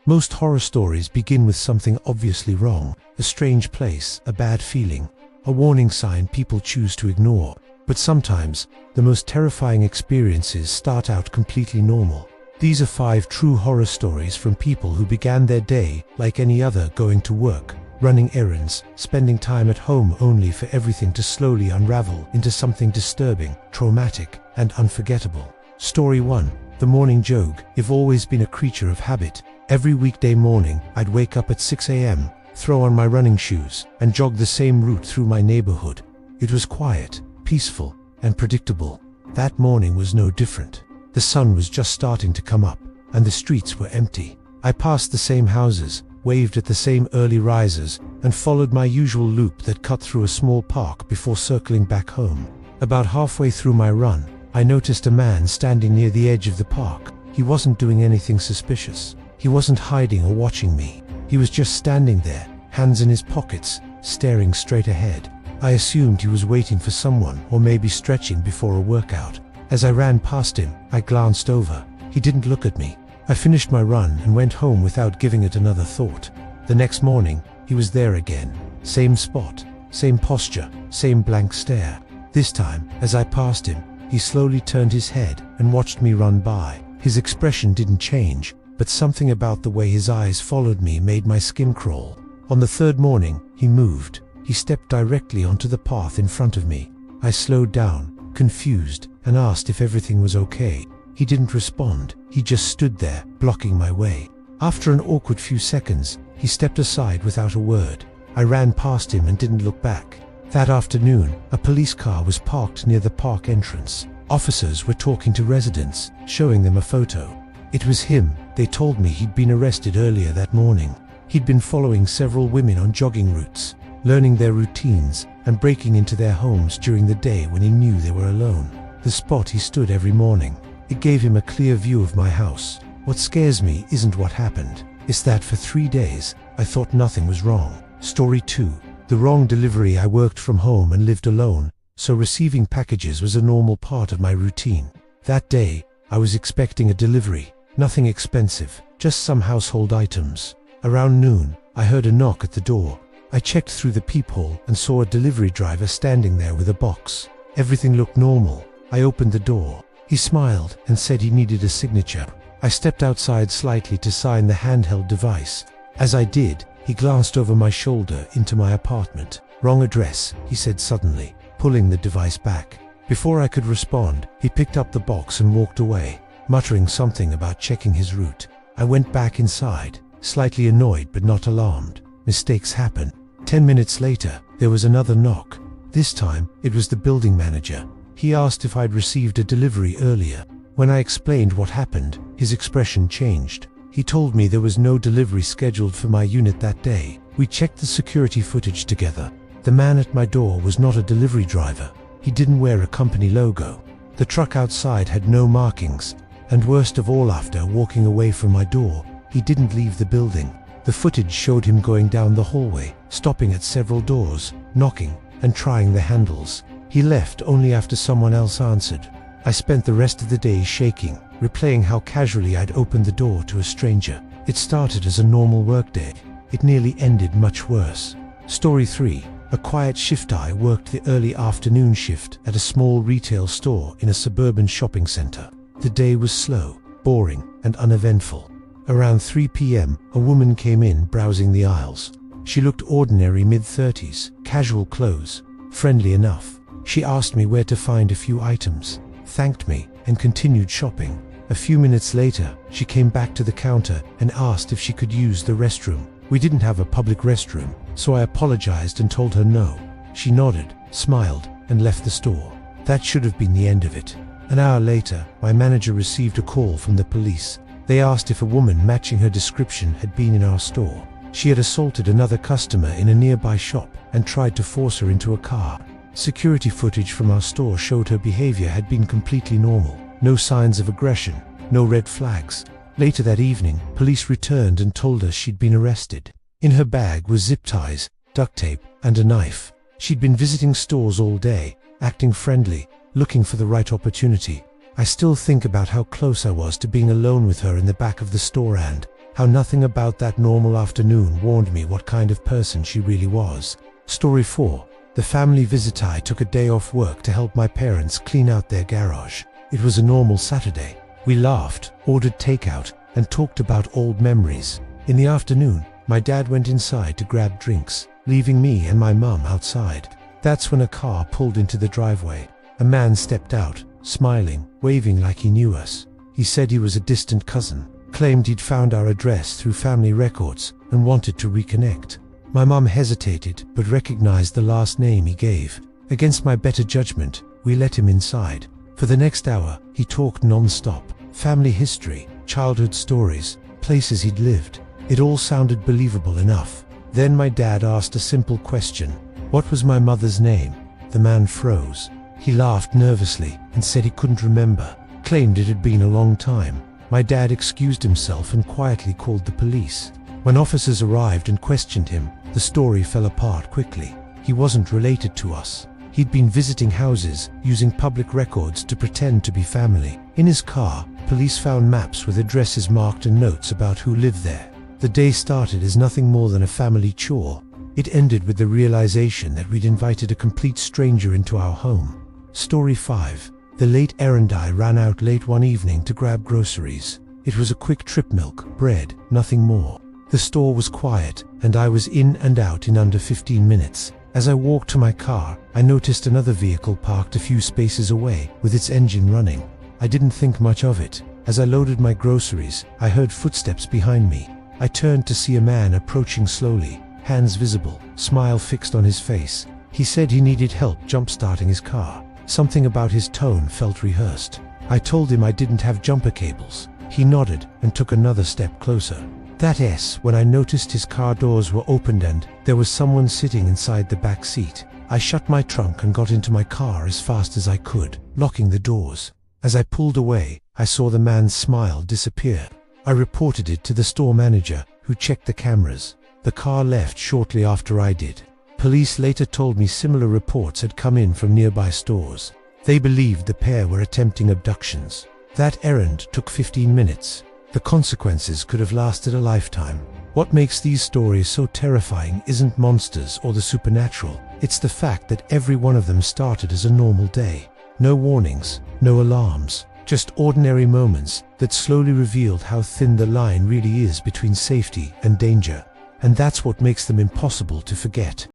Most horror stories begin with something obviously wrong, a strange place, a bad feeling, a warning sign people choose to ignore. But sometimes, the most terrifying experiences start out completely normal. These are 5 true horror stories from people who began their day like any other, going to work, running errands, spending time at home, only for everything to slowly unravel into something disturbing, traumatic, and unforgettable. Story 1. The Morning Joke. I've always been a creature of habit. Every weekday morning, I'd wake up at 6 a.m., throw on my running shoes, and jog the same route through my neighborhood. It was quiet, peaceful, and predictable. That morning was no different. The sun was just starting to come up, and the streets were empty. I passed the same houses, waved at the same early risers, and followed my usual loop that cut through a small park before circling back home. About halfway through my run, I noticed a man standing near the edge of the park. He wasn't doing anything suspicious. He wasn't hiding or watching me. He was just standing there, hands in his pockets, staring straight ahead. I assumed he was waiting for someone, or maybe stretching before a workout. As I ran past him, I glanced over. He didn't look at me. I finished my run and went home without giving it another thought. The next morning, he was there again. Same spot, same posture, same blank stare. This time, as I passed him, he slowly turned his head and watched me run by. His expression didn't change, but something about the way his eyes followed me made my skin crawl. On the 3rd morning, he moved. He stepped directly onto the path in front of me. I slowed down, confused, and asked if everything was okay. He didn't respond. He just stood there, blocking my way. After an awkward few seconds, he stepped aside without a word. I ran past him and didn't look back. That afternoon, a police car was parked near the park entrance. Officers were talking to residents, showing them a photo. It was him. They told me he'd been arrested earlier that morning. He'd been following several women on jogging routes, learning their routines, and breaking into their homes during the day when he knew they were alone. The spot he stood every morning. It gave him a clear view of my house. What scares me isn't what happened. It's that for 3 days, I thought nothing was wrong. Story 2. The wrong delivery. I worked from home and lived alone, so receiving packages was a normal part of my routine. That day, I was expecting a delivery. Nothing expensive, just some household items. Around noon, I heard a knock at the door. I checked through the peephole and saw a delivery driver standing there with a box. Everything looked normal. I opened the door. He smiled and said he needed a signature. I stepped outside slightly to sign the handheld device. As I did, he glanced over my shoulder into my apartment. Wrong address, he said suddenly, pulling the device back. Before I could respond, he picked up the box and walked away, muttering something about checking his route. I went back inside, slightly annoyed but not alarmed. Mistakes happen. 10 minutes later, there was another knock. This time, it was the building manager. He asked if I'd received a delivery earlier. When I explained what happened, his expression changed. He told me there was no delivery scheduled for my unit that day. We checked the security footage together. The man at my door was not a delivery driver. He didn't wear a company logo. The truck outside had no markings. And worst of all, after walking away from my door, he didn't leave the building. The footage showed him going down the hallway, stopping at several doors, knocking, and trying the handles. He left only after someone else answered. I spent the rest of the day shaking, replaying how casually I'd opened the door to a stranger. It started as a normal workday. It nearly ended much worse. Story 3. A quiet shift. I worked the early afternoon shift at a small retail store in a suburban shopping center. The day was slow, boring, and uneventful. Around 3 p.m., a woman came in, browsing the aisles. She looked ordinary, mid-30s, casual clothes, friendly enough. She asked me where to find a few items, thanked me, and continued shopping. A few minutes later, she came back to the counter and asked if she could use the restroom. We didn't have a public restroom, so I apologized and told her no. She nodded, smiled, and left the store. That should have been the end of it. An hour later, my manager received a call from the police. They asked if a woman matching her description had been in our store. She had assaulted another customer in a nearby shop and tried to force her into a car. Security footage from our store showed her behavior had been completely normal. No signs of aggression, no red flags. Later that evening, police returned and told us she'd been arrested. In her bag was zip ties, duct tape, and a knife. She'd been visiting stores all day, acting friendly, looking for the right opportunity. I still think about how close I was to being alone with her in the back of the store, and how nothing about that normal afternoon warned me what kind of person she really was. Story 4. The family visit. I took a day off work to help my parents clean out their garage. It was a normal Saturday. We laughed, ordered takeout, and talked about old memories. In the afternoon, my dad went inside to grab drinks, leaving me and my mum outside. That's when a car pulled into the driveway. A man stepped out, smiling, waving like he knew us. He said he was a distant cousin, claimed he'd found our address through family records, and wanted to reconnect. My mum hesitated, but recognized the last name he gave. Against my better judgment, we let him inside. For the next hour, he talked non-stop. Family history, childhood stories, places he'd lived. It all sounded believable enough. Then my dad asked a simple question. What was my mother's name? The man froze. He laughed nervously and said he couldn't remember, claimed it had been a long time. My dad excused himself and quietly called the police. When officers arrived and questioned him, the story fell apart quickly. He wasn't related to us. He'd been visiting houses, using public records to pretend to be family. In his car, police found maps with addresses marked and notes about who lived there. The day started as nothing more than a family chore. It ended with the realization that we'd invited a complete stranger into our home. Story 5. The late errand. I ran out late one evening to grab groceries. It was a quick trip: milk, bread, nothing more. The store was quiet, and I was in and out in under 15 minutes. As I walked to my car, I noticed another vehicle parked a few spaces away, with its engine running. I didn't think much of it. As I loaded my groceries, I heard footsteps behind me. I turned to see a man approaching slowly, hands visible, smile fixed on his face. He said he needed help jump-starting his car. Something about his tone felt rehearsed. I told him I didn't have jumper cables. He nodded and took another step closer. That's when I noticed his car doors were opened and there was someone sitting inside the back seat. I shut my trunk and got into my car as fast as I could, locking the doors. As I pulled away, I saw the man's smile disappear. I reported it to the store manager, who checked the cameras. The car left shortly after I did. Police later told me similar reports had come in from nearby stores. They believed the pair were attempting abductions. That errand took 15 minutes. The consequences could have lasted a lifetime. What makes these stories so terrifying isn't monsters or the supernatural. It's the fact that every one of them started as a normal day. No warnings, no alarms, just ordinary moments that slowly revealed how thin the line really is between safety and danger. And that's what makes them impossible to forget.